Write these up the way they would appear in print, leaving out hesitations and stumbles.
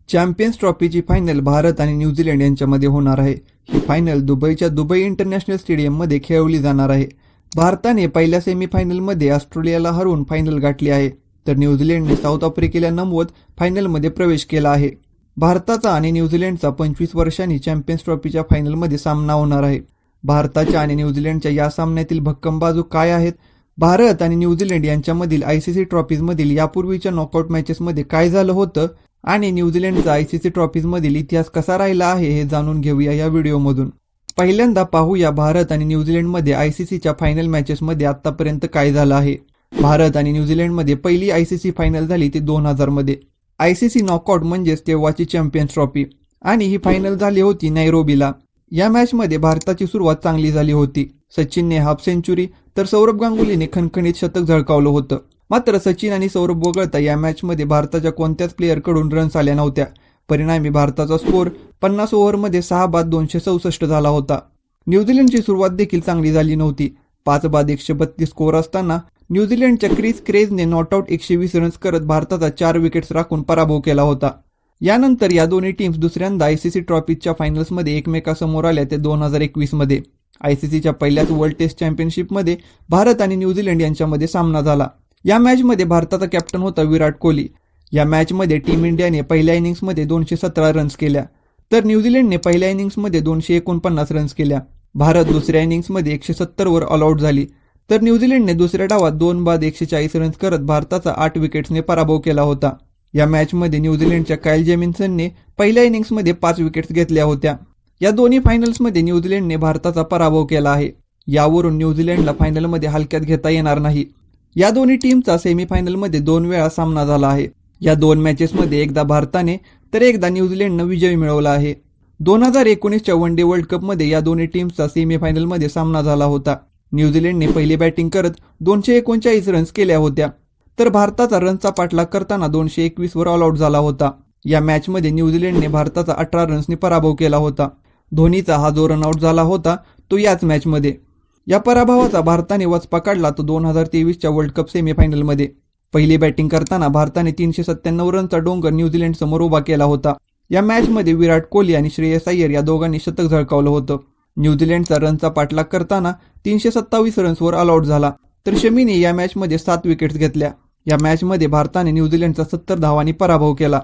Champions ट्रॉफीची final Bharat आणि New Zealand यांच्यामध्ये होणार आहे। ही फायनल दुबईच्या दुबई इंटरनॅशनल स्टेडियममध्ये खेळवली जाणार आहे। भारताने पहिल्या सेमीफायनलमध्ये ऑस्ट्रेलियाला हरवून फायनल गाठली आहे, तर न्यूझीलंडने साऊथ आफ्रिकेला नमवत फायनलमध्ये प्रवेश केला आहे। भारताचा आणि न्यूझीलंडचा 25 वर्षांनी चॅम्पियन्स ट्रॉफीच्या फायनलमध्ये सामना होणार आहे। भारताच्या आणि न्यूझीलंडच्या या सामन्यातील भक्कम बाजू काय आहेत? भारत आणि न्यूझीलंड यांच्यामधील आयसीसी ट्रॉफीजमधील यापूर्वीच्या नॉकआउट मॅचेसमध्ये काय झालं होतं आणि न्यूझीलंडचा आयसीसी ट्रॉफीजमधील इतिहास कसा राहिला आहे हे जाणून घेऊया या व्हिडिओमधून। पहिल्यांदा पाहूया भारत आणि न्यूझीलंडमध्ये आयसीसीच्या फायनल मॅचेसमध्ये आतापर्यंत काय झालं आहे। भारत आणि न्यूझीलंडमध्ये पहिली आयसीसी फायनल झाली ती 2000 मध्ये। आयसीसी नॉकआउट म्हणजेच तेव्हाची चॅम्पियन्स ट्रॉफी, आणि ही फायनल झाली होती नैरोबीला। या मॅचमध्ये भारताची सुरुवात चांगली झाली होती। सचिनने हाफ सेंचुरी तर सौरभ गांगुलीने खणखणीत शतक झळकावलं होतं। मात्र सचिन आणि सौरभ वगळता या मॅचमध्ये भारताच्या कोणत्याच प्लेअरकडून रन्स आल्या नव्हत्या। परिणामी भारताचा स्कोर 50 ओव्हरमध्ये 6 बाद 264 झाला होता। न्यूझीलंडची सुरुवात देखील चांगली झाली नव्हती। 5 बाद 132 स्कोर असताना न्यूझीलंडच्या क्रिस क्रेजने नॉटआउट 120 रन्स करत भारताचा 4 विकेट्स राखून पराभव केला होता। यानंतर या दोन्ही टीम्स दुसऱ्यांदा आयसीसी ट्रॉफीच्या फायनल्समध्ये एकमेकांसमोर आल्या ते 2021 मध्ये। आयसीसीच्या पहिल्याच वर्ल्ड टेस्ट चॅम्पियनशिपमध्ये भारत आणि न्यूझीलंड यांच्यामध्ये सामना झाला। या मॅचमध्ये भारताचा कॅप्टन होता विराट कोहली। या मॅचमध्ये टीम इंडियाने पहिल्या इनिंग्समध्ये 217 रन्स केल्या, तर न्यूझीलंडने पहिल्या इनिंग्समध्ये 249 रन्स केल्या। भारत दुसऱ्या इनिंग्समध्ये 170 वर ऑल आउट झाली, तर न्यूझीलंडने दुसऱ्या डावात 2 बाद 140 रन्स करत भारताचा 8 विकेट्सने पराभव केला होता। या मॅचमध्ये न्यूझीलंडच्या कायल जेमिन्सनने पहिल्या इनिंग्समध्ये 5 विकेट्स घेतल्या होत्या। या दोन्ही फायनल्समध्ये न्यूझीलंडने भारताचा पराभव केला आहे। यावरून न्यूझीलंडला फायनलमध्ये हलक्यात घेता येणार नाही। या दोन्ही टीमचा सेमीफायनलमध्ये 2 वेळा सामना झाला आहे। या 2 मॅचेसमध्ये एकदा भारताने तर एकदा न्यूझीलंडनं विजय मिळवला आहे। 2019च्या वन डे वर्ल्ड कपमध्ये या दोन्ही टीमचा सेमीफायनलमध्ये सामना झाला होता। न्यूझीलंडने पहिली बॅटिंग करत 239 रन्स केल्या होत्या, तर भारताचा रनचा पाठलाग करताना 221 वर ऑल आउट झाला होता। या मॅचमध्ये न्यूझीलंडने भारताचा 18 रन्सने पराभव केला होता। धोनीचा हा जो रनआउट झाला होता तो याच मॅचमध्ये। या पराभवाचा भारताने वचपा काढला तो 2023च्या वर्ल्ड कप सेमीफायनलमध्ये। पहिली बॅटिंग करताना भारताने 397 रनचा डोंगर न्यूझीलंड समोर उभा केला होता। या मॅचमध्ये विराट कोहली आणि श्रेयस अय्यर या दोघांनी शतक झळकावलं होतं। न्यूझीलंडचा रनचा पाठलाग करताना 327 रन्सवर ऑल आउट झाला, तर शमीने या मॅचमध्ये 7 विकेट्स घेतल्या। या मॅचमध्ये भारताने न्यूझीलंडचा 70 धावांनी पराभव केला।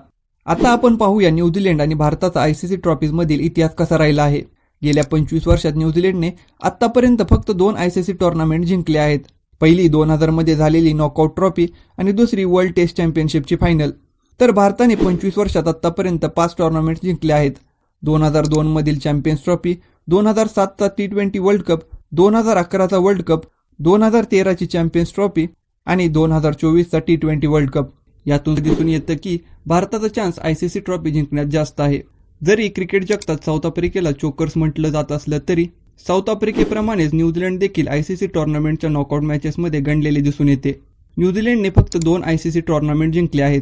आता आपण पाहूया न्यूझीलंड आणि भारताचा आयसीसी ट्रॉफीजमधील इतिहास कसा राहिला आहे। गेल्या 25 वर्षात न्यूझीलंडने आतापर्यंत फक्त 2 आयसीसी टुर्नामेंट जिंकले आहेत। पहिली 2000 मध्ये झालेली नॉकआउट ट्रॉफी आणि दुसरी वर्ल्ड टेस्ट चॅम्पियनशिपची फायनल। तर भारताने 25 वर्षात आतापर्यंत 5 टुर्नामेंट्स जिंकले आहेत। 2002 मधील चॅम्पियन्स ट्रॉफी, 2007चा T20 वर्ल्ड कप, 2011चा वर्ल्ड कप, 2013ची चॅम्पियन्स ट्रॉफी आणि 2024चा T20 वर्ल्ड कप। यातून दिसून येतं की भारताचा चान्स आयसीसी ट्रॉफी जिंकण्यात जास्त आहे। जरी क्रिकेट जगतात साऊथ आफ्रिकेला चोकर्स म्हटलं जात असलं तरी साऊथ आफ्रिकेप्रमाणेच न्यूझीलंड देखील आयसीसी टुर्नामेंटच्या नॉकआउट मॅचेसमध्ये गणलेले दिसून येते। न्यूझीलंडने फक्त 2 आयसीसी टुर्नामेंट जिंकले आहेत।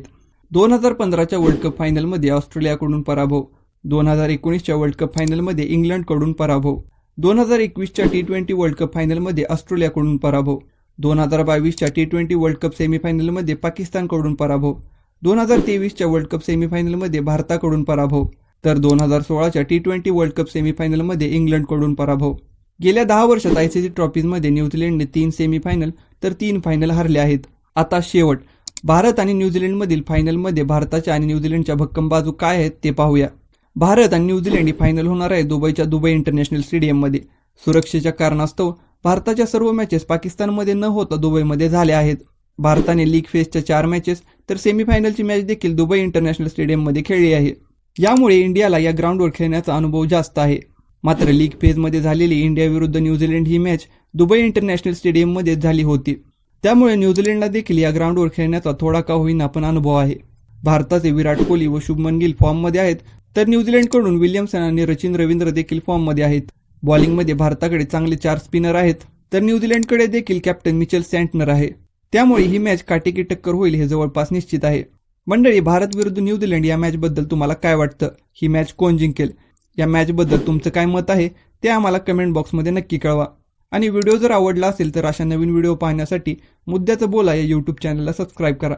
2015च्या वर्ल्ड कप फायनलमध्ये ऑस्ट्रेलियाकडून पराभव, 2019च्या वर्ल्ड कप फायनलमध्ये इंग्लंडकडून पराभव, 2021च्या T20 वर्ल्ड कप फायनलमध्ये ऑस्ट्रेलियाकडून पराभव, 2022च्या T20 वर्ल्ड कप सेमीफायनलमध्ये पाकिस्तानकडून पराभव, 2023च्या वर्ल्ड कप सेमीफायनलमध्ये भारताकडून पराभव, तर 2016च्या T20 वर्ल्ड कप सेमीफायनलमध्ये इंग्लंडकडून पराभव। गेल्या 10 वर्षात आयसीसी ट्रॉफीजमध्ये न्यूझीलंडने 3 सेमीफायनल तर 3 फायनल हरले आहेत। आता शेवट, भारत आणि न्यूझीलंडमधील फायनलमध्ये भारताच्या आणि न्यूझीलंडच्या भक्कम बाजू काय आहेत ते पाहूया। भारत आणि न्यूझीलंड ही फायनल होणार आहे दुबईच्या दुबई इंटरनॅशनल स्टेडियममध्ये। सुरक्षेच्या कारणास्तव भारताच्या सर्व मॅचेस पाकिस्तानमध्ये न होता दुबईमध्ये झाल्या आहेत। भारताने लीग फेजच्या 4 मॅचेस तर सेमीफायनलची मॅच देखील दुबई इंटरनॅशनल स्टेडियममध्ये खेळली आहे। यामुळे इंडियाला या ग्राउंडवर खेळण्याचा अनुभव जास्त आहे। मात्र लीग फेजमध्ये झालेली इंडिया विरुद्ध न्यूझीलंड ही मॅच दुबई इंटरनॅशनल स्टेडियममध्ये झाली होती, त्यामुळे न्यूझीलंडला देखील या ग्राउंडवर खेळण्याचा थोडा का होईना पण अनुभव आहे। भारताचे विराट कोहली व शुभमन गिल फॉर्ममध्ये आहेत, तर न्यूझीलंडकडून विलियमसन आणि सचिन रवींद्र देखील फॉर्ममध्ये आहेत। बॉलिंगमध्ये भारताकडे चांगले 4 स्पिनर आहेत, तर न्यूझीलंडकडे देखील कॅप्टन मिचेल सँटनर आहे। त्यामुळे ही मॅच काटेकी टक्कर होईल हे जवळपास निश्चित आहे। मंडळी, भारत विरुद्ध न्यूझीलंड या मॅचबद्दल तुम्हाला काय वाटतं? ही मॅच कोण जिंकेल? या मॅचबद्दल तुमचं काय मत आहे ते आम्हाला कमेंट बॉक्समध्ये नक्की कळवा। आणि व्हिडिओ जर आवडला असेल तर अशा नवीन व्हिडिओ पाहण्यासाठी मुद्द्याचं बोला या यूट्यूब चॅनलला सबस्क्राईब करा।